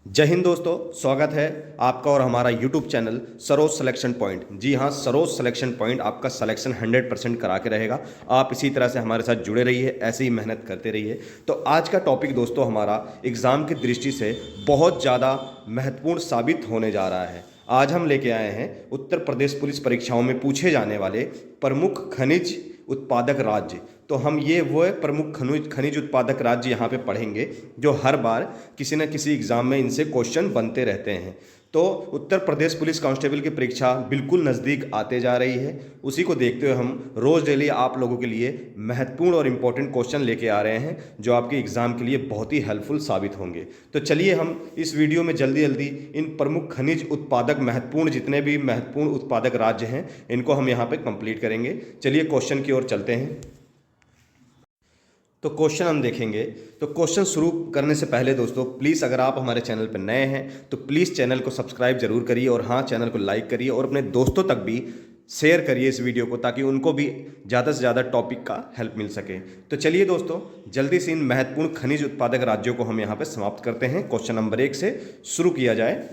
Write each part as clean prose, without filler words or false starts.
जय हिंद दोस्तों, स्वागत है आपका और हमारा YouTube channel Saroj selection point. जी हाँ, सरोज सिलेक्शन पॉइंट आपका सिलेक्शन 100% करा के रहेगा। आप इसी तरह से हमारे साथ जुड़े रहिए, ऐसे ही मेहनत करते रहिए। तो आज का टॉपिक दोस्तों हमारा एग्ज़ाम की दृष्टि से बहुत ज़्यादा महत्वपूर्ण साबित होने जा रहा है। आज हम लेके आए हैं उत्तर प्रदेश पुलिस परीक्षाओं में पूछे जाने वाले प्रमुख खनिज उत्पादक राज्य। तो हम ये वो प्रमुख खनिज उत्पादक राज्य यहाँ पे पढ़ेंगे जो हर बार किसी न किसी एग्ज़ाम में इनसे क्वेश्चन बनते रहते हैं। तो उत्तर प्रदेश पुलिस कांस्टेबल की परीक्षा बिल्कुल नज़दीक आते जा रही है। उसी को देखते हुए हम रोज़ डेली आप लोगों के लिए महत्वपूर्ण और इम्पोर्टेंट क्वेश्चन लेके आ रहे हैं जो आपके एग्ज़ाम के लिए बहुत ही हेल्पफुल साबित होंगे। तो चलिए हम इस वीडियो में जल्दी जल्दी इन प्रमुख खनिज उत्पादक महत्वपूर्ण जितने भी महत्वपूर्ण उत्पादक राज्य हैं इनको हम यहाँ पे कंप्लीट करेंगे। चलिए क्वेश्चन की ओर चलते हैं। तो क्वेश्चन हम देखेंगे। तो क्वेश्चन शुरू करने से पहले दोस्तों प्लीज़ अगर आप हमारे चैनल पर नए हैं तो प्लीज़ चैनल को सब्सक्राइब जरूर करिए और हाँ, चैनल को लाइक करिए और अपने दोस्तों तक भी शेयर करिए इस वीडियो को, ताकि उनको भी ज़्यादा से ज़्यादा टॉपिक का हेल्प मिल सके। तो चलिए दोस्तों जल्दी से इन महत्वपूर्ण खनिज उत्पादक राज्यों को हम यहाँ पर समाप्त करते हैं। क्वेश्चन नंबर 1 से शुरू किया जाए।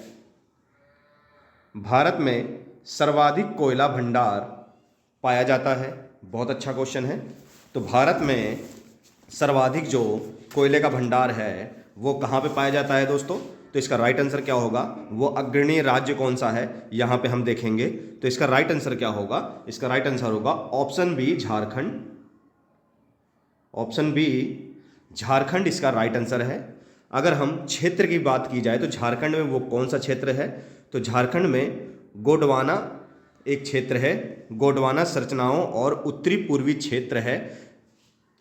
भारत में सर्वाधिक कोयला भंडार पाया जाता है। बहुत अच्छा क्वेश्चन है। तो भारत में सर्वाधिक जो कोयले का भंडार है वो कहाँ पे पाया जाता है दोस्तों? तो इसका राइट आंसर क्या होगा? वो अग्रणी राज्य कौन सा है यहाँ पे हम देखेंगे। तो इसका राइट आंसर क्या होगा? इसका राइट आंसर होगा option B, Jharkhand. Option B, Jharkhand इसका राइट आंसर है। अगर हम क्षेत्र की बात की जाए तो झारखंड में वो कौन सा क्षेत्र है? तो झारखंड में गोंडवाना एक क्षेत्र है। गोंडवाना संरचनाओं और उत्तरी पूर्वी क्षेत्र है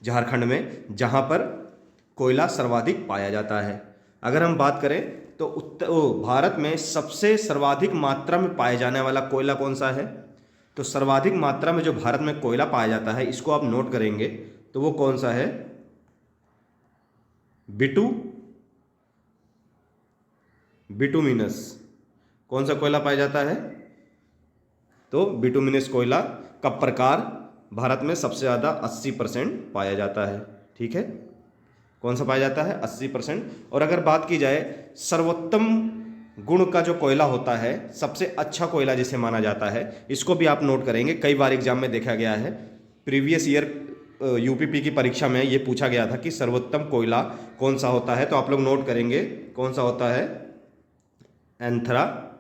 झारखंड में, जहाँ पर कोयला सर्वाधिक पाया जाता है। अगर हम बात करें तो भारत में सबसे सर्वाधिक मात्रा में पाए जाने वाला कोयला कौन सा है? तो सर्वाधिक मात्रा में जो भारत में कोयला पाया जाता है इसको आप नोट करेंगे तो वो कौन सा है? बिटुमिनस। कौन सा कोयला पाया जाता है? तो बिटुमिनस कोयला का प्रकार भारत में सबसे ज़्यादा 80% पाया जाता है। ठीक है, कौन सा पाया जाता है? 80%। और अगर बात की जाए सर्वोत्तम गुण का जो कोयला होता है, सबसे अच्छा कोयला जिसे माना जाता है, इसको भी आप नोट करेंगे। कई बार एग्जाम में देखा गया है, प्रीवियस ईयर यूपीपी की परीक्षा में ये पूछा गया था कि सर्वोत्तम कोयला कौन सा होता है। तो आप लोग नोट करेंगे कौन सा होता है? एंथ्रासाइट।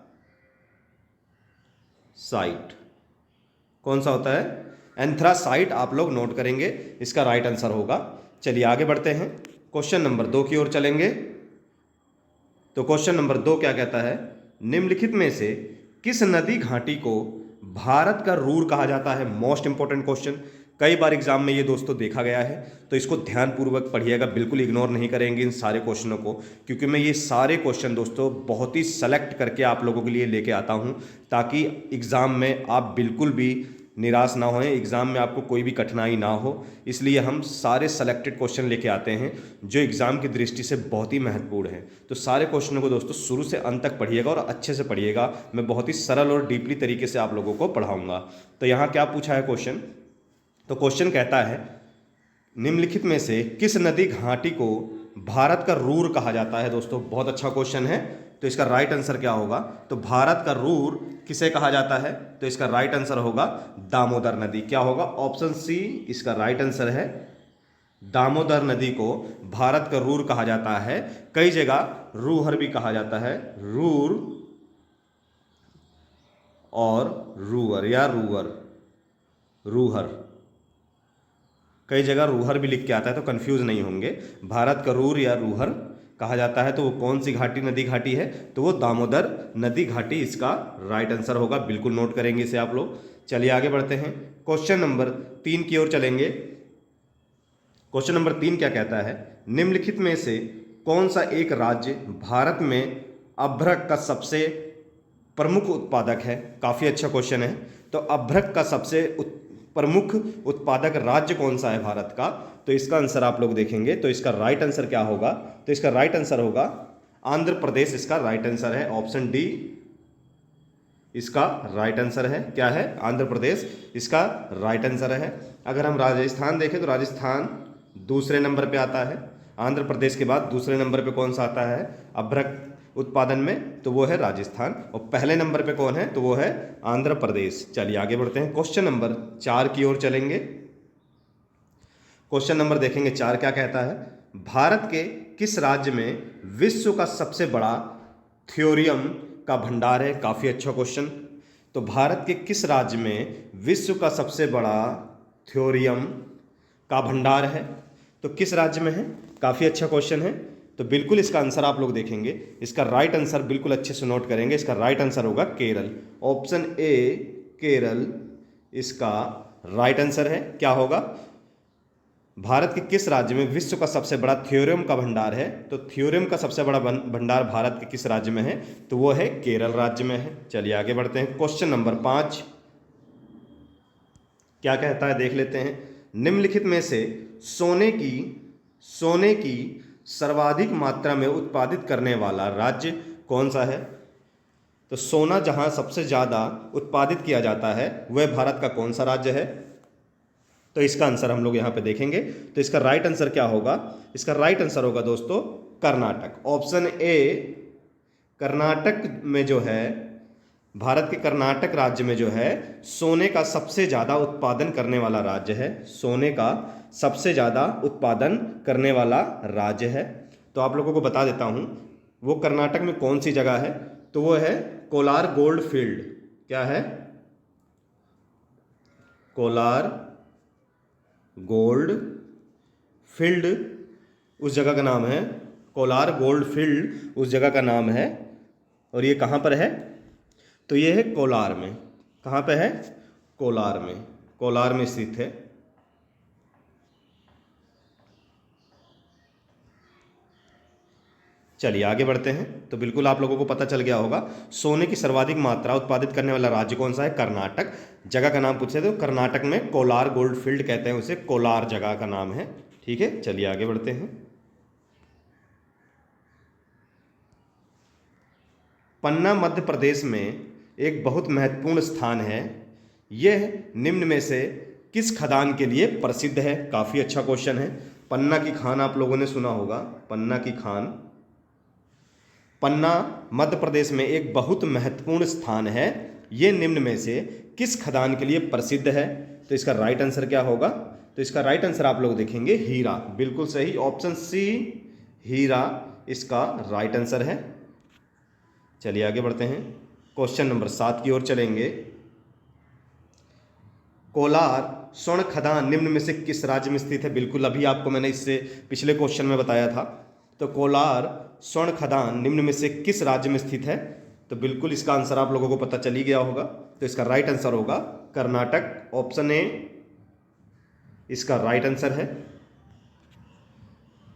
कौन सा होता है? एंथ्रासाइट आप लोग नोट करेंगे, इसका राइट आंसर होगा। चलिए आगे बढ़ते हैं, क्वेश्चन नंबर 2 की ओर चलेंगे। तो क्वेश्चन नंबर 2 क्या कहता है? निम्नलिखित में से किस नदी घाटी को भारत का रूर कहा जाता है? मोस्ट इंपॉर्टेंट क्वेश्चन, कई बार एग्जाम में ये दोस्तों देखा गया है। तो इसको ध्यानपूर्वक पढ़िएगा, बिल्कुल इग्नोर नहीं करेंगे इन सारे क्वेश्चनों को, क्योंकि मैं ये सारे क्वेश्चन दोस्तों बहुत ही सेलेक्ट करके आप लोगों के लिए लेके आता हूँ, ताकि एग्ज़ाम में आप बिल्कुल भी निराश ना होएं, एग्ज़ाम में आपको कोई भी कठिनाई ना हो। इसलिए हम सारे सेलेक्टेड क्वेश्चन लेके आते हैं जो एग्ज़ाम की दृष्टि से बहुत ही महत्वपूर्ण है। तो सारे क्वेश्चनों को दोस्तों शुरू से अंत तक पढ़िएगा और अच्छे से पढ़िएगा। मैं बहुत ही सरल और डीपली तरीके से आप लोगों को पढ़ाऊँगा। तो यहाँ क्या पूछा है क्वेश्चन? तो क्वेश्चन कहता है निम्नलिखित में से किस नदी घाटी को भारत का रूर कहा जाता है? दोस्तों बहुत अच्छा क्वेश्चन है। तो इसका राइट आंसर क्या होगा? तो भारत का रूर किसे कहा जाता है? तो इसका राइट आंसर होगा दामोदर नदी। क्या होगा? ऑप्शन सी इसका राइट आंसर है। दामोदर नदी को भारत का रूर कहा जाता है। कई जगह रूहर भी कहा जाता है, रूर और रूअर या रूअर, रूहर। कई जगह रूहर भी लिख के आता है, तो कंफ्यूज नहीं होंगे। भारत का रूर या रूहर कहा जाता है। तो वो कौन सी घाटी नदी घाटी है? तो वो दामोदर नदी घाटी इसका राइट आंसर होगा। बिल्कुल नोट करेंगे इसे आप लोग। चलिए आगे बढ़ते हैं, क्वेश्चन नंबर 3 की ओर चलेंगे। क्वेश्चन नंबर 3 क्या कहता है? निम्नलिखित में से कौन सा एक राज्य भारत में अभ्रक का सबसे प्रमुख उत्पादक है? काफ़ी अच्छा क्वेश्चन है। तो अभ्रक का सबसे प्रमुख उत्पादक राज्य कौन सा है भारत का? तो इसका आंसर आप लोग देखेंगे तो इसका राइट आंसर क्या होगा? तो इसका राइट आंसर होगा आंध्र प्रदेश। इसका राइट आंसर है ऑप्शन डी, इसका राइट आंसर है। क्या है? आंध्र प्रदेश इसका राइट आंसर है। अगर हम राजस्थान देखें तो राजस्थान दूसरे नंबर पे आता है। आंध्र प्रदेश के बाद दूसरे नंबर पे कौन सा आता है? अभ्रक उत्पादन में, तो वो है राजस्थान। और पहले नंबर पे कौन है, तो वो है आंध्र प्रदेश। चलिए आगे बढ़ते हैं, क्वेश्चन नंबर 4 की ओर चलेंगे। क्वेश्चन नंबर देखेंगे 4 क्या कहता है, भारत के किस राज्य में विश्व का सबसे बड़ा थ्योरियम का भंडार है। काफ़ी अच्छा क्वेश्चन। तो भारत के किस राज्य में विश्व का सबसे बड़ा थ्योरियम का भंडार है, तो किस राज्य में है, काफ़ी अच्छा क्वेश्चन है। तो बिल्कुल इसका आंसर आप लोग देखेंगे, इसका राइट आंसर बिल्कुल अच्छे से नोट करेंगे, इसका राइट आंसर होगा केरल। ऑप्शन ए केरल इसका राइट आंसर है। क्या होगा, भारत के किस राज्य में विश्व का सबसे बड़ा थ्योरम का भंडार है, तो थ्योरम का सबसे बड़ा भंडार भारत के किस राज्य में है, तो वो है केरल राज्य में है। चलिए आगे बढ़ते हैं, क्वेश्चन नंबर 5 क्या कहता है देख लेते हैं। निम्नलिखित में से सोने की सर्वाधिक मात्रा में उत्पादित करने वाला राज्य कौन सा है। तो सोना जहां सबसे ज़्यादा उत्पादित किया जाता है वह भारत का कौन सा राज्य है, तो इसका आंसर हम लोग यहाँ पे देखेंगे। तो इसका राइट आंसर क्या होगा, इसका राइट आंसर होगा दोस्तों कर्नाटक। ऑप्शन ए कर्नाटक में जो है, भारत के कर्नाटक राज्य में जो है सोने का सबसे ज़्यादा उत्पादन करने वाला राज्य है। सोने का सबसे ज़्यादा उत्पादन करने वाला राज्य है। तो आप लोगों को बता देता हूँ वो कर्नाटक में कौन सी जगह है, तो वो है कोलार गोल्ड फील्ड। क्या है, कोलार गोल्ड फील्ड उस जगह का नाम है, कोलार गोल्ड फील्ड उस जगह का नाम है। और ये कहाँ पर है, तो ये है कोलार में। कहाँ पे है, कोलार में, कोलार में स्थित है। चलिए आगे बढ़ते हैं। तो बिल्कुल आप लोगों को पता चल गया होगा सोने की सर्वाधिक मात्रा उत्पादित करने वाला राज्य कौन सा है, कर्नाटक। जगह का नाम पूछे तो कर्नाटक में कोलार गोल्ड फील्ड कहते हैं उसे, कोलार जगह का नाम है। ठीक है, चलिए आगे बढ़ते हैं। पन्ना मध्य प्रदेश में एक बहुत महत्वपूर्ण स्थान है, यह निम्न में से किस खदान के लिए प्रसिद्ध है। काफ़ी अच्छा क्वेश्चन है। पन्ना की खान आप लोगों ने सुना होगा, पन्ना की खान। पन्ना मध्य प्रदेश में एक बहुत महत्वपूर्ण स्थान है, ये निम्न में से किस खदान के लिए प्रसिद्ध है, तो इसका राइट आंसर क्या होगा, तो इसका राइट आंसर आप लोग देखेंगे हीरा। बिल्कुल सही, ऑप्शन सी हीरा इसका राइट आंसर है। चलिए आगे बढ़ते हैं, क्वेश्चन नंबर 7 की ओर चलेंगे। कोलार स्वर्ण खदान निम्न में से किस राज्य में स्थित है। बिल्कुल अभी आपको मैंने इससे पिछले क्वेश्चन में बताया था। तो कोलार स्वर्ण खदान निम्न में से किस राज्य में स्थित है, तो बिल्कुल इसका आंसर आप लोगों को पता चल ही गया होगा। तो इसका राइट आंसर होगा कर्नाटक। ऑप्शन ए इसका राइट आंसर है।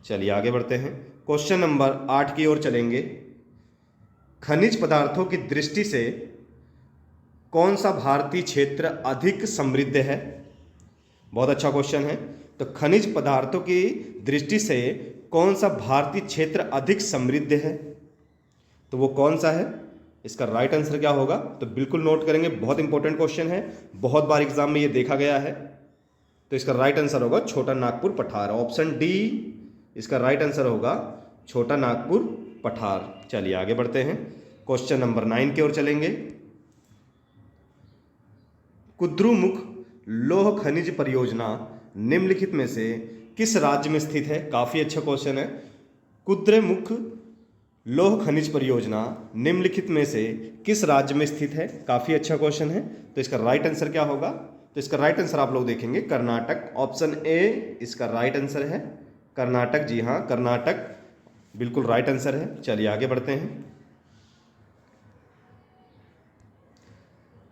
चलिए आगे बढ़ते हैं, क्वेश्चन नंबर 8 की ओर चलेंगे। खनिज पदार्थों की दृष्टि से कौन सा भारतीय क्षेत्र अधिक समृद्ध है। बहुत अच्छा क्वेश्चन है। तो खनिज पदार्थों की दृष्टि से कौन सा भारतीय क्षेत्र अधिक समृद्ध है, तो वो कौन सा है, इसका राइट आंसर क्या होगा, तो बिल्कुल नोट करेंगे, बहुत इंपॉर्टेंट क्वेश्चन है, बहुत बार एग्जाम में ये देखा गया है। तो इसका राइट आंसर होगा छोटा नागपुर पठार। ऑप्शन डी इसका राइट आंसर होगा छोटा नागपुर पठार। चलिए आगे बढ़ते हैं, क्वेश्चन नंबर 9 की ओर चलेंगे। कुद्रुमुख लौह खनिज परियोजना निम्नलिखित में से किस राज्य में स्थित है। काफी अच्छा क्वेश्चन है। कुद्रुमुख लौह खनिज परियोजना निम्नलिखित में से किस राज्य में स्थित है। काफी अच्छा क्वेश्चन है। तो इसका राइट आंसर क्या होगा, तो इसका राइट आंसर आप लोग देखेंगे कर्नाटक। ऑप्शन ए इसका राइट आंसर है कर्नाटक। जी हाँ, कर्नाटक बिल्कुल राइट आंसर है। चलिए आगे बढ़ते हैं,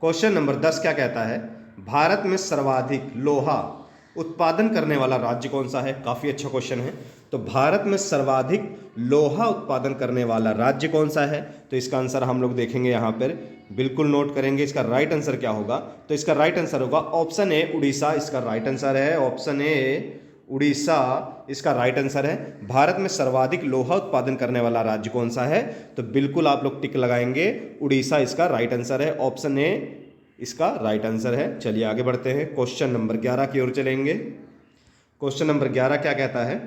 क्वेश्चन नंबर 10 क्या कहता है, भारत में सर्वाधिक लोहा उत्पादन करने वाला राज्य कौन सा है। काफी अच्छा क्वेश्चन है। तो भारत में सर्वाधिक लोहा उत्पादन करने वाला राज्य कौन सा है, तो इसका आंसर हम लोग देखेंगे यहाँ पर, बिल्कुल नोट करेंगे। इसका राइट आंसर क्या होगा, तो इसका राइट आंसर होगा ऑप्शन ए उड़ीसा। इसका राइट आंसर है ऑप्शन ए उड़ीसा इसका राइट आंसर है। भारत में सर्वाधिक लोहा उत्पादन करने वाला राज्य कौन सा है, तो बिल्कुल आप लोग टिक लगाएंगे, उड़ीसा इसका राइट आंसर है। ऑप्शन ए इसका राइट आंसर है। चलिए आगे बढ़ते हैं, क्वेश्चन नंबर 11 की ओर चलेंगे। क्वेश्चन नंबर 11 क्या कहता है,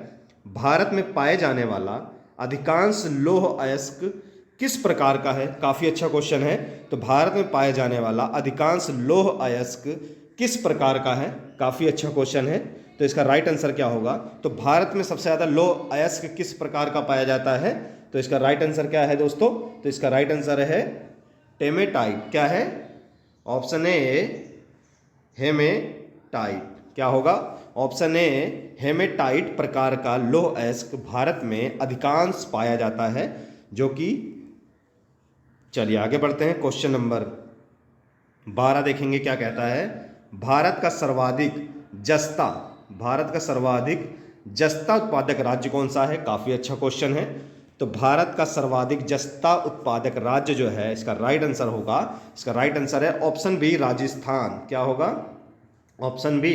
भारत में पाए जाने वाला अधिकांश लौह अयस्क किस प्रकार का है? काफी अच्छा क्वेश्चन है। तो भारत में पाए जाने वाला अधिकांश लौह अयस्क किस प्रकार का है? काफी अच्छा क्वेश्चन है। तो इसका राइट आंसर क्या होगा? तो भारत में सबसे ज्यादा लौह अयस्क किस प्रकार का पाया जाता है? तो इसका राइट आंसर क्या है दोस्तों? तो इसका राइट आंसर है हेमेटाइट। क्या है? Option A hematite. क्या होगा? ऑप्शन ए हेमेटाइट प्रकार का लौह अयस्क भारत में अधिकांश पाया जाता है, जो कि चलिए आगे बढ़ते हैं। क्वेश्चन नंबर 12 देखेंगे क्या कहता है। भारत का सर्वाधिक जस्ता उत्पादक राज्य कौन सा है? काफी अच्छा क्वेश्चन है। तो भारत का सर्वाधिक जस्ता उत्पादक राज्य जो है, इसका राइट आंसर होगा, इसका राइट आंसर है ऑप्शन बी राजस्थान। क्या होगा? ऑप्शन बी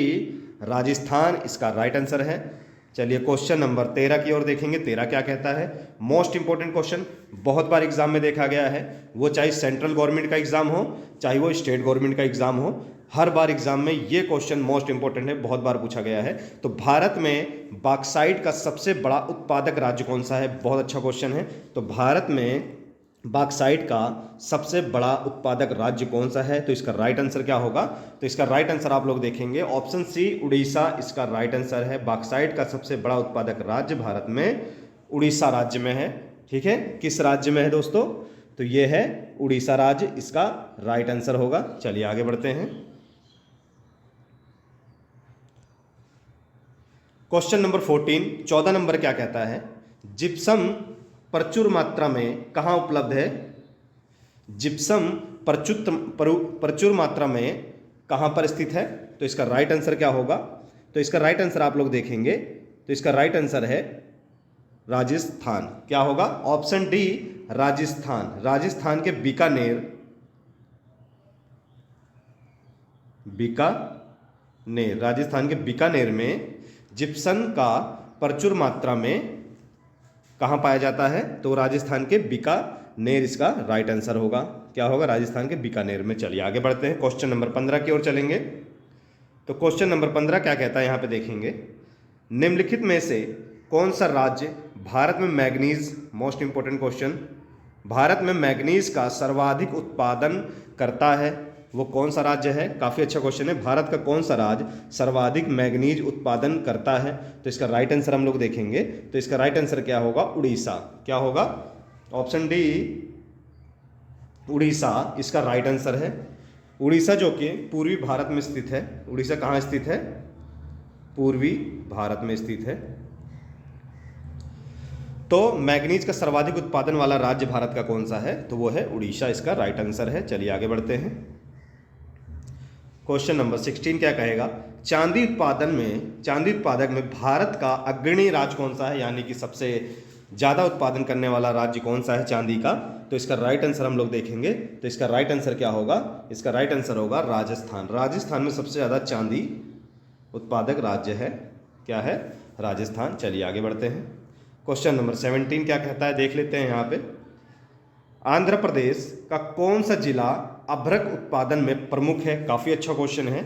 राजस्थान इसका राइट आंसर है। चलिए क्वेश्चन नंबर 13 की ओर देखेंगे। 13 क्या कहता है? मोस्ट इंपॉर्टेंट क्वेश्चन, बहुत बार एग्जाम में देखा गया है, वो चाहे सेंट्रल गवर्नमेंट का एग्जाम हो चाहे वो स्टेट गवर्नमेंट का एग्जाम हो, हर बार एग्जाम में ये क्वेश्चन मोस्ट इंपॉर्टेंट है, बहुत बार पूछा गया है। तो भारत में बॉक्साइट का सबसे बड़ा उत्पादक राज्य कौन सा है? बहुत अच्छा क्वेश्चन है। तो भारत में बॉक्साइट का सबसे बड़ा उत्पादक राज्य कौन सा है? तो इसका राइट आंसर क्या होगा? तो इसका राइट आंसर आप लोग देखेंगे ऑप्शन सी उड़ीसा इसका राइट आंसर है। बॉक्साइट का सबसे बड़ा उत्पादक राज्य भारत में उड़ीसा राज्य में है। ठीक है, किस राज्य में है दोस्तों? तो ये है उड़ीसा राज्य, इसका राइट आंसर होगा। चलिए आगे बढ़ते हैं। क्वेश्चन नंबर 14, 14 नंबर क्या कहता है? जिप्सम प्रचुर मात्रा में कहाँ उपलब्ध है? जिप्सम प्रचुर मात्रा में कहाँ पर स्थित है? तो इसका राइट आंसर क्या होगा? तो इसका राइट आंसर आप लोग देखेंगे, तो इसका राइट आंसर है राजस्थान। क्या होगा? Option D Rajasthan. राजस्थान के राजस्थान के बीकानेर में जिप्सम का प्रचुर मात्रा में कहाँ पाया जाता है? तो राजस्थान के बीकानेर इसका राइट आंसर होगा। क्या होगा? राजस्थान के बीकानेर में। चलिए आगे बढ़ते हैं, क्वेश्चन नंबर 15 की ओर चलेंगे। तो क्वेश्चन नंबर 15 क्या कहता है यहाँ पे देखेंगे। निम्नलिखित में से कौन सा राज्य भारत में manganese, most important question, Bharat में मैग्नीज का सर्वाधिक उत्पादन करता है? वो कौन सा राज्य है? काफ़ी अच्छा क्वेश्चन है। भारत का कौन सा राज्य सर्वाधिक मैग्नीज उत्पादन करता है? तो इसका राइट आंसर हम लोग देखेंगे, तो इसका राइट आंसर क्या होगा? उड़ीसा। क्या होगा? ऑप्शन डी उड़ीसा इसका राइट आंसर है। उड़ीसा जो कि पूर्वी भारत में स्थित है। उड़ीसा कहाँ स्थित है? पूर्वी भारत में स्थित है। तो मैग्नीज का सर्वाधिक उत्पादन वाला राज्य भारत का कौन सा है? तो वो है उड़ीसा, इसका राइट आंसर है। चलिए आगे बढ़ते हैं। क्वेश्चन नंबर 16 क्या कहेगा? चांदी उत्पादक में भारत का अग्रणी राज्य कौन सा है? यानी कि सबसे ज़्यादा उत्पादन करने वाला राज्य कौन सा है चांदी का? तो इसका राइट आंसर हम लोग देखेंगे, तो इसका राइट आंसर क्या होगा? इसका राइट आंसर होगा राजस्थान। राजस्थान में सबसे ज़्यादा चांदी उत्पादक राज्य है। क्या है? राजस्थान। चलिए आगे बढ़ते हैं। क्वेश्चन नंबर 17 क्या कहता है देख लेते हैं यहाँ पे। आंध्र प्रदेश का कौन सा जिला अभ्रक उत्पादन में प्रमुख है? काफ़ी अच्छा क्वेश्चन है।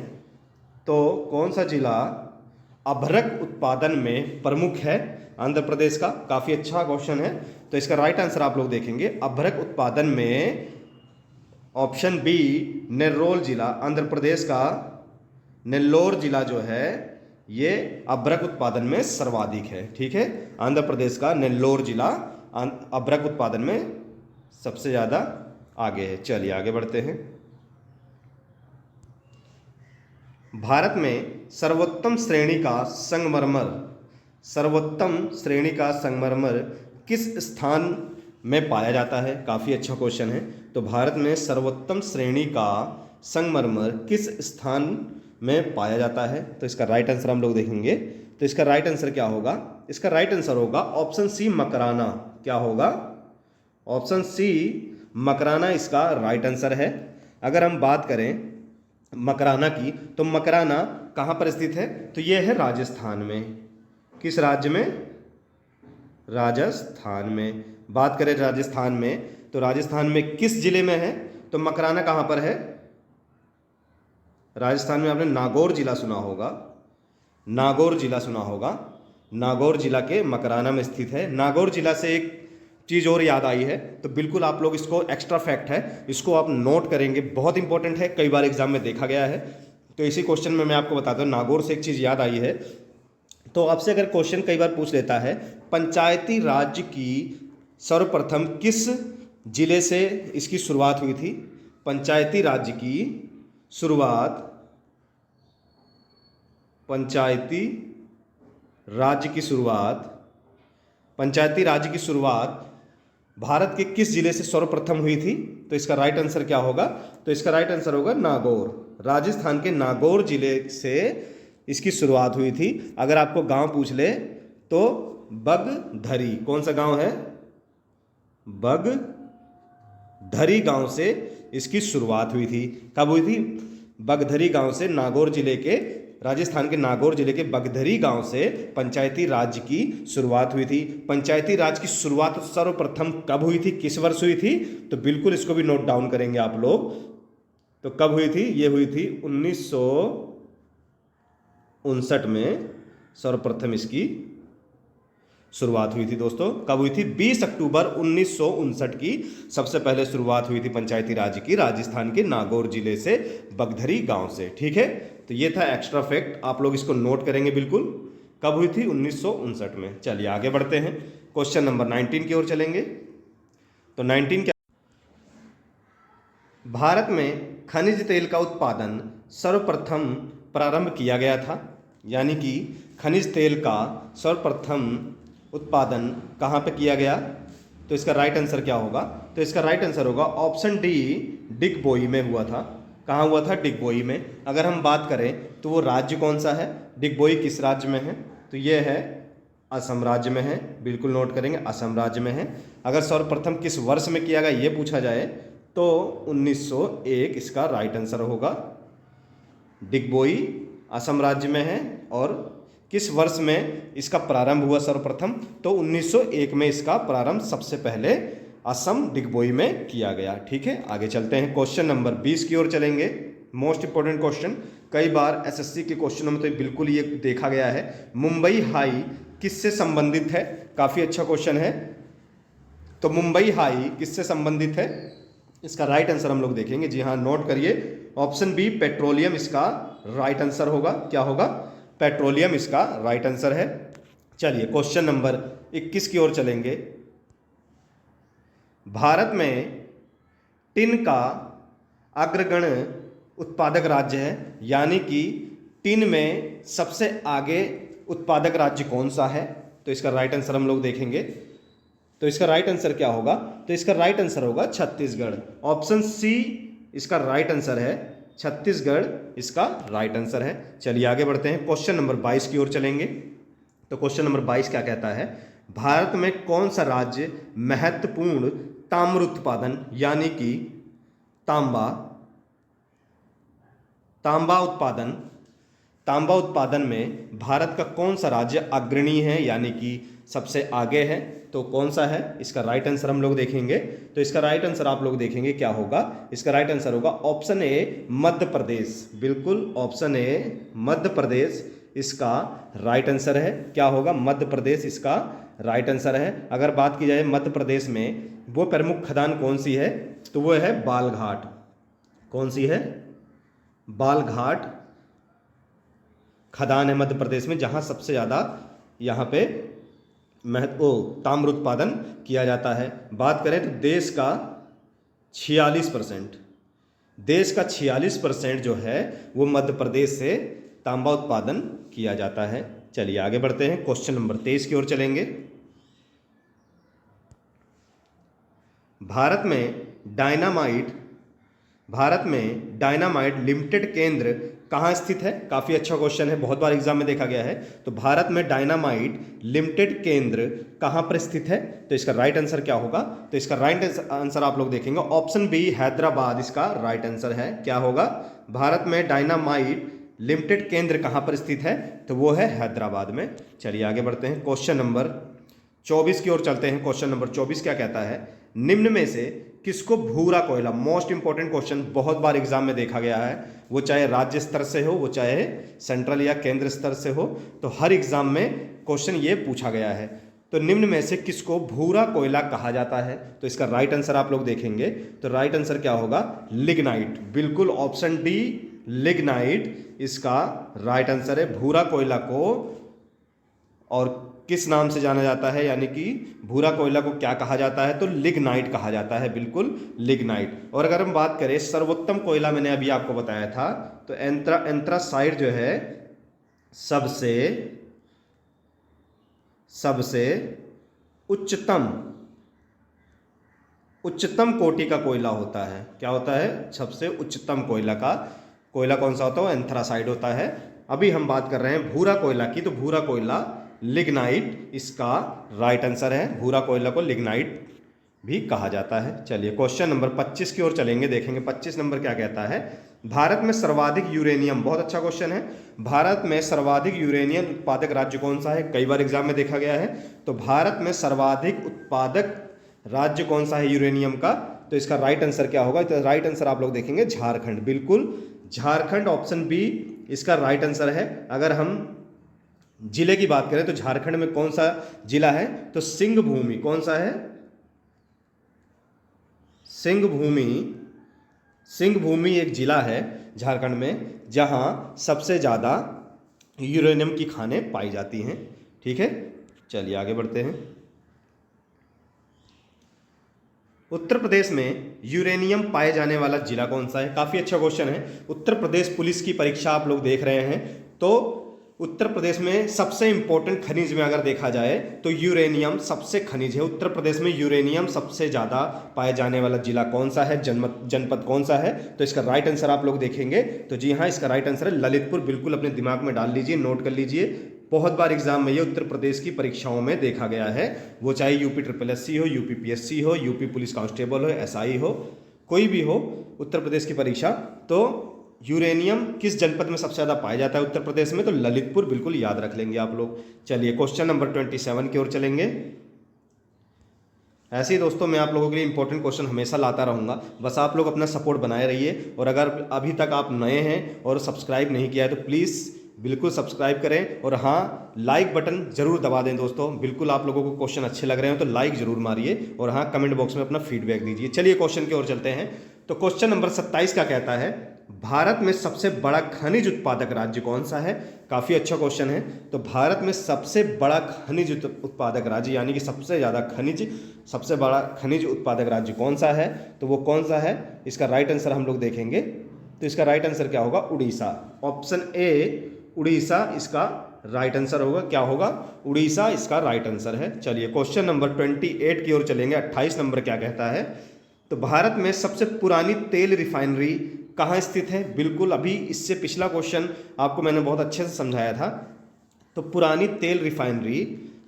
तो कौन सा जिला अभ्रक उत्पादन में प्रमुख है आंध्र प्रदेश का? काफ़ी अच्छा क्वेश्चन है। तो इसका राइट आंसर आप लोग देखेंगे अभ्रक उत्पादन में ऑप्शन बी नेल्लोर जिला, आंध्र प्रदेश का नेल्लोर जिला जो है ये अभ्रक उत्पादन में सर्वाधिक है। ठीक है, आंध्र प्रदेश का नेल्लोर जिला अभ्रक उत्पादन में सबसे ज़्यादा आगे है। चलिए आगे बढ़ते हैं। भारत में सर्वोत्तम श्रेणी का संगमरमर किस स्थान में पाया जाता है? काफ़ी अच्छा क्वेश्चन है। तो भारत में सर्वोत्तम श्रेणी का संगमरमर किस स्थान में पाया जाता है? तो इसका राइट आंसर हम लोग देखेंगे, तो इसका राइट आंसर क्या होगा? इसका राइट आंसर होगा ऑप्शन सी मकराना। क्या होगा? ऑप्शन सी मकराना इसका राइट आंसर है। अगर हम बात करें मकराना की, तो मकराना कहाँ पर स्थित है? तो यह है राजस्थान में। किस राज्य में? राजस्थान में। बात करें राजस्थान में, तो राजस्थान में किस जिले में है? तो मकराना कहाँ पर है? राजस्थान में आपने नागौर जिला सुना होगा, नागौर जिला के मकराना में स्थित है। नागौर जिला से एक चीज़ और याद आई है, तो बिल्कुल आप लोग इसको, एक्स्ट्रा फैक्ट है, इसको आप नोट करेंगे, बहुत इंपॉर्टेंट है, कई बार एग्जाम में देखा गया है। तो इसी क्वेश्चन में मैं आपको बताता हूँ, नागौर से एक चीज़ याद आई है। तो आपसे अगर क्वेश्चन कई बार पूछ लेता है, पंचायती राज की सर्वप्रथम किस जिले से इसकी शुरुआत हुई थी? पंचायती राज की शुरुआत, पंचायती राज्य की शुरुआत, पंचायती राज्य की शुरुआत भारत के किस जिले से सर्वप्रथम हुई थी? तो इसका राइट आंसर क्या होगा? तो इसका राइट आंसर होगा नागौर। राजस्थान के नागौर जिले से इसकी शुरुआत हुई थी। अगर आपको गांव पूछ ले तो बगधरी, कौन सा गांव है? बगधरी गांव से इसकी शुरुआत हुई थी। कब हुई थी? बगधरी गांव से, नागौर जिले के, राजस्थान के नागौर जिले के बगधरी गांव से पंचायती राज की शुरुआत हुई थी। पंचायती राज की शुरुआत सर्वप्रथम कब हुई थी, किस वर्ष हुई थी? तो बिल्कुल इसको भी नोट डाउन करेंगे आप लोग। तो कब हुई थी? ये हुई थी 1959 में सर्वप्रथम इसकी शुरुआत हुई थी दोस्तों। कब हुई थी? 20 अक्टूबर 1959 की सबसे पहले शुरुआत हुई थी पंचायती राज की, राजस्थान के नागौर जिले से, बगधरी गांव से। ठीक है, तो ये था एक्स्ट्रा फैक्ट, आप लोग इसको नोट करेंगे बिल्कुल। कब हुई थी? 1959 में। चलिए आगे बढ़ते हैं, क्वेश्चन नंबर 19 की ओर चलेंगे। तो 19 क्या? भारत में खनिज तेल का उत्पादन सर्वप्रथम प्रारंभ किया गया था, यानी कि खनिज तेल का सर्वप्रथम उत्पादन कहाँ पे किया गया? तो इसका राइट आंसर क्या होगा? तो इसका राइट आंसर होगा ऑप्शन डी, डिगबोई में हुआ था। कहाँ हुआ था? डिगबोई में। अगर हम बात करें तो वो राज्य कौन सा है? डिगबोई किस राज्य में है? तो ये है असम राज्य में है, बिल्कुल नोट करेंगे, असम राज्य में है। अगर सर्वप्रथम किस वर्ष में किया गया ये पूछा जाए तो 1901 इसका राइट आंसर होगा। डिगबोई असम राज्य में है, और किस वर्ष में इसका प्रारंभ हुआ सर्वप्रथम? तो 1901 में इसका प्रारंभ सबसे पहले असम डिगबोई में किया गया। ठीक है, आगे चलते हैं, क्वेश्चन नंबर 20 की ओर चलेंगे। मोस्ट इंपोर्टेंट क्वेश्चन, कई बार एसएससी के क्वेश्चनों में तो बिल्कुल ये देखा गया है। मुंबई हाई किससे संबंधित है? काफ़ी अच्छा क्वेश्चन है। तो मुंबई हाई किससे संबंधित है? इसका राइट आंसर हम लोग देखेंगे। जी हाँ, नोट करिए, ऑप्शन बी पेट्रोलियम इसका राइट आंसर होगा। क्या होगा? पेट्रोलियम इसका राइट आंसर है। चलिए क्वेश्चन नंबर 21 की ओर चलेंगे। भारत में टिन का अग्रगण्य उत्पादक राज्य है, यानी कि टिन में सबसे आगे उत्पादक राज्य कौन सा है? तो इसका राइट आंसर हम लोग देखेंगे। तो इसका राइट आंसर क्या होगा? तो इसका राइट आंसर होगा छत्तीसगढ़। ऑप्शन सी इसका राइट आंसर है, छत्तीसगढ़ इसका राइट आंसर है। चलिए आगे बढ़ते हैं, क्वेश्चन नंबर 22 की ओर चलेंगे। तो क्वेश्चन नंबर 22 क्या कहता है? भारत में कौन सा राज्य महत्वपूर्ण ताम्र उत्पादन, यानी कि तांबा उत्पादन में भारत का कौन सा राज्य अग्रणी है, यानी कि सबसे आगे है? तो कौन सा है? इसका राइट आंसर हम लोग देखेंगे। तो इसका राइट आंसर आप लोग देखेंगे क्या होगा? इसका राइट आंसर होगा ऑप्शन ए मध्य प्रदेश। बिल्कुल, ऑप्शन ए मध्य प्रदेश इसका राइट आंसर है। क्या होगा? मध्य प्रदेश इसका राइट आंसर है। अगर बात की जाए मध्य प्रदेश में वो प्रमुख खदान कौन सी है, तो वो है बालघाट। कौन सी है? बालघाट खदान है मध्य प्रदेश में, जहाँ सबसे ज़्यादा यहाँ पे ताम्र उत्पादन किया जाता है। बात करें तो देश का 46% जो है वो मध्य प्रदेश से तांबा उत्पादन किया जाता है। चलिए आगे बढ़ते हैं, क्वेश्चन नंबर 23 की ओर चलेंगे। भारत में डायनामाइट लिमिटेड केंद्र कहाँ स्थित है? काफ़ी अच्छा क्वेश्चन है, बहुत बार एग्जाम में देखा गया है। तो भारत में डायनामाइट लिमिटेड केंद्र कहाँ पर स्थित है? तो इसका राइट आंसर क्या होगा? तो इसका राइट आंसर आप लोग देखेंगे, ऑप्शन बी हैदराबाद इसका राइट आंसर है। क्या होगा? भारत में डायनामाइट लिमिटेड केंद्र कहाँ पर स्थित है? तो वो है हैदराबाद में। चलिए आगे बढ़ते हैं, क्वेश्चन नंबर 24 की ओर चलते हैं। क्वेश्चन नंबर 24 क्या कहता है? निम्न में से किसको भूरा कोयला, मोस्ट इंपॉर्टेंट क्वेश्चन, बहुत बार एग्जाम में देखा गया है, वो चाहे राज्य स्तर से हो, वो चाहे सेंट्रल या केंद्र स्तर से हो, तो हर एग्जाम में क्वेश्चन ये पूछा गया है। तो निम्न में से किसको भूरा कोयला कहा जाता है? तो इसका राइट आंसर आप लोग देखेंगे तो राइट आंसर क्या होगा? लिग्नाइट। बिल्कुल ऑप्शन डी लिग्नाइट इसका राइट आंसर है। भूरा कोयला को और किस नाम से जाना जाता है, यानी कि भूरा कोयला को क्या कहा जाता है? तो लिग्नाइट कहा जाता है, बिल्कुल लिग्नाइट। और अगर हम बात करें सर्वोत्तम कोयला, मैंने अभी आपको बताया था, तो एंथ्रासाइट जो है सबसे उच्चतम कोटि का कोयला होता है। क्या होता है? सबसे उच्चतम कोयला कौन सा होता है? वो एंथ्रासाइड होता है। अभी हम बात कर रहे हैं भूरा कोयला की, तो भूरा कोयला लिग्नाइट इसका राइट आंसर है। भूरा कोयला को लिग्नाइट भी कहा जाता है। चलिए क्वेश्चन नंबर 25 की ओर चलेंगे, देखेंगे 25 नंबर क्या कहता है। भारत में सर्वाधिक यूरेनियम, बहुत अच्छा क्वेश्चन है, भारत में सर्वाधिक यूरेनियम उत्पादक राज्य कौन सा है? कई बार एग्जाम में देखा गया है। तो भारत में सर्वाधिक उत्पादक राज्य कौन सा है यूरेनियम का? तो इसका राइट आंसर क्या होगा? तो राइट आंसर आप लोग देखेंगे झारखंड, बिल्कुल झारखंड, ऑप्शन बी इसका राइट आंसर है। अगर हम जिले की बात करें तो झारखंड में कौन सा जिला है? तो सिंहभूमि। कौन सा है? सिंहभूमि एक जिला है झारखंड में, जहां सबसे ज़्यादा यूरेनियम की खानें पाई जाती हैं। ठीक है, चलिए आगे बढ़ते हैं। उत्तर प्रदेश में यूरेनियम पाए जाने वाला जिला कौन सा है? काफ़ी अच्छा क्वेश्चन है। उत्तर प्रदेश पुलिस की परीक्षा आप लोग देख रहे हैं, तो उत्तर प्रदेश में सबसे इंपॉर्टेंट खनिज में अगर देखा जाए तो यूरेनियम सबसे खनिज है। उत्तर प्रदेश में यूरेनियम सबसे ज़्यादा पाए जाने वाला जिला कौन सा है? जनपद कौन सा है? तो इसका राइट आंसर आप लोग देखेंगे तो जी हाँ, इसका राइट आंसर है ललितपुर। बिल्कुल अपने दिमाग में डाल लीजिए, नोट कर लीजिए। बहुत बार एग्जाम में ये उत्तर प्रदेश की परीक्षाओं में देखा गया है, वो चाहे यूपी SSC हो, यूपी PSC हो, यूपी पुलिस कांस्टेबल हो, SI हो, कोई भी हो उत्तर प्रदेश की परीक्षा। तो यूरेनियम किस जनपद में सबसे ज़्यादा पाया जाता है उत्तर प्रदेश में? तो ललितपुर, बिल्कुल याद रख लेंगे आप लोग। चलिए क्वेश्चन नंबर 27 की ओर चलेंगे। ऐसे ही दोस्तों मैं आप लोगों के लिए इंपॉर्टेंट क्वेश्चन हमेशा लाता रहूँगा, बस आप लोग अपना सपोर्ट बनाए रहिए। और अगर अभी तक आप नए हैं और सब्सक्राइब नहीं किया है तो प्लीज़ बिल्कुल सब्सक्राइब करें, और हाँ लाइक बटन जरूर दबा दें दोस्तों। बिल्कुल आप लोगों को क्वेश्चन अच्छे लग रहे हैं तो लाइक जरूर मारिए, और हाँ कमेंट बॉक्स में अपना फीडबैक दीजिए। चलिए क्वेश्चन की ओर चलते हैं। तो क्वेश्चन नंबर 27 का कहता है, भारत में सबसे बड़ा खनिज उत्पादक राज्य कौन सा है? काफ़ी अच्छा क्वेश्चन है। तो भारत में सबसे बड़ा खनिज उत्पादक राज्य, यानी कि सबसे बड़ा खनिज उत्पादक राज्य कौन सा है? तो वो कौन सा है? इसका राइट आंसर हम लोग देखेंगे तो इसका राइट आंसर क्या होगा? उड़ीसा। ऑप्शन ए उड़ीसा इसका राइट आंसर होगा। क्या होगा? उड़ीसा इसका राइट आंसर है। चलिए क्वेश्चन नंबर 28 की ओर चलेंगे। 28 नंबर क्या कहता है? तो भारत में सबसे पुरानी तेल रिफाइनरी कहाँ स्थित है? बिल्कुल अभी इससे पिछला क्वेश्चन आपको मैंने बहुत अच्छे से समझाया था। तो पुरानी तेल रिफाइनरी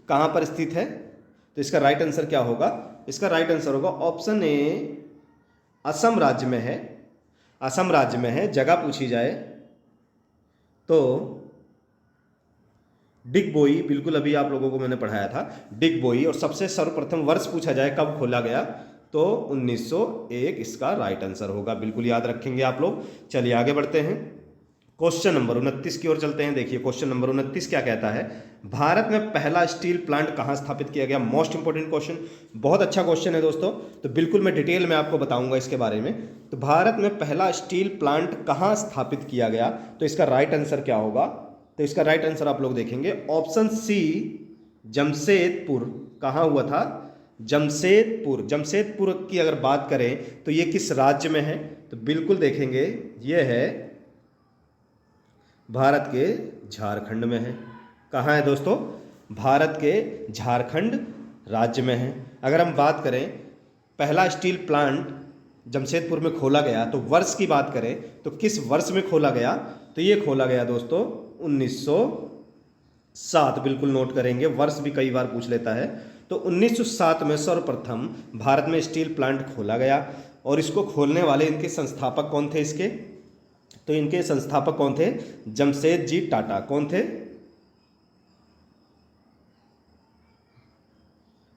कहाँ पर स्थित है? तो इसका राइट आंसर क्या होगा? इसका राइट आंसर होगा ऑप्शन ए असम राज्य में है। असम राज्य में है। जगह पूछी जाए तो डिगबोई, बिल्कुल अभी आप लोगों को मैंने पढ़ाया था डिगबोई। और सबसे सर्वप्रथम वर्ष पूछा जाए कब खोला गया, तो 1901 इसका राइट आंसर होगा। बिल्कुल याद रखेंगे आप लोग। चलिए आगे बढ़ते हैं, क्वेश्चन नंबर 29 की ओर चलते हैं। देखिए क्वेश्चन नंबर 29 क्या कहता है? भारत में पहला स्टील प्लांट कहाँ स्थापित किया गया? मोस्ट इंपोर्टेंट क्वेश्चन, बहुत अच्छा क्वेश्चन है दोस्तों। तो बिल्कुल मैं डिटेल में आपको बताऊंगा इसके बारे में। तो भारत में पहला स्टील प्लांट कहाँ स्थापित किया गया? तो इसका राइट आंसर क्या होगा? तो इसका राइट आंसर आप लोग देखेंगे ऑप्शन सी जमशेदपुर। कहाँ हुआ था? जमशेदपुर की अगर बात करें तो ये किस राज्य में है? तो बिल्कुल देखेंगे ये है भारत के झारखंड में है। कहाँ है दोस्तों? भारत के झारखंड राज्य में है। अगर हम बात करें पहला स्टील प्लांट जमशेदपुर में खोला गया, तो वर्ष की बात करें तो किस वर्ष में खोला गया? तो ये खोला गया दोस्तों 1907। बिल्कुल नोट करेंगे, वर्ष भी कई बार पूछ लेता है। तो 1907 में सर्वप्रथम भारत में स्टील प्लांट खोला गया। और इसको खोलने वाले इनके संस्थापक कौन थे इसके? तो इनके संस्थापक कौन थे? जमशेदजी टाटा। कौन थे?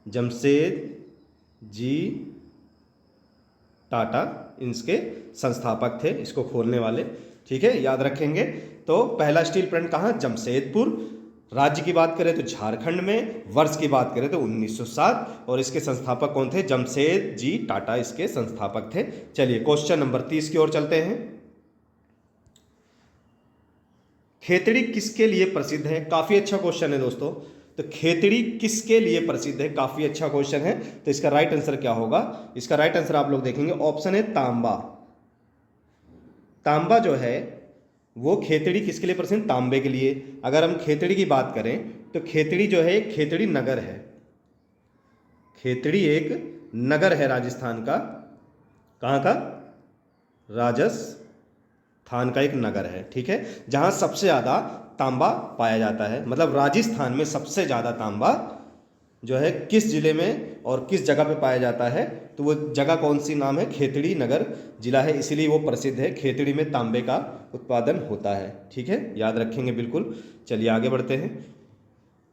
जमशेदजी टाटा इनके संस्थापक थे, इसको खोलने वाले। ठीक है, याद रखेंगे। तो पहला स्टील प्लांट कहाँ? जमशेदपुर। राज्य की बात करें तो झारखंड में, वर्ष की बात करें तो 1907, और इसके संस्थापक कौन थे? जमशेद जी टाटा इसके संस्थापक थे। चलिए क्वेश्चन नंबर 30 की ओर चलते हैं। खेतड़ी किसके लिए प्रसिद्ध है? काफी अच्छा क्वेश्चन है दोस्तों। तो खेतड़ी किसके लिए प्रसिद्ध है? काफी अच्छा क्वेश्चन है। तो इसका राइट आंसर क्या होगा? इसका राइट आंसर आप लोग देखेंगे, ऑप्शन है तांबा। तांबा जो है वो खेतड़ी किसके लिए प्रसिद्ध? तांबे के लिए। अगर हम खेतड़ी की बात करें तो खेतड़ी जो है खेतड़ी नगर है। खेतड़ी एक नगर है राजस्थान का। कहाँ का? राजस्थान का एक नगर है, ठीक है, जहां सबसे ज्यादा तांबा पाया जाता है। मतलब राजस्थान में सबसे ज्यादा तांबा जो है किस जिले में और किस जगह पे पाया जाता है? तो वो जगह कौन सी नाम है? खेतड़ी नगर जिला है, इसीलिए वो प्रसिद्ध है। खेतड़ी में तांबे का उत्पादन होता है, ठीक है, याद रखेंगे बिल्कुल। चलिए आगे बढ़ते हैं।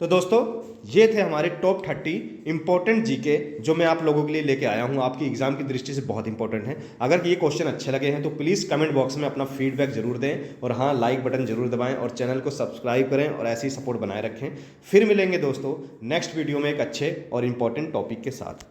तो दोस्तों ये थे हमारे टॉप 30 इंपॉर्टेंट जीके जो मैं आप लोगों के लिए लेके आया हूँ, आपकी एग्जाम की दृष्टि से बहुत इंपॉर्टेंट है। अगर ये क्वेश्चन अच्छे लगे हैं तो प्लीज़ कमेंट बॉक्स में अपना फीडबैक जरूर दें, और हाँ, लाइक बटन जरूर दबाएं और चैनल को सब्सक्राइब करें और ऐसे ही सपोर्ट बनाए रखें। फिर मिलेंगे दोस्तों नेक्स्ट वीडियो में एक अच्छे और इंपॉर्टेंट टॉपिक के साथ।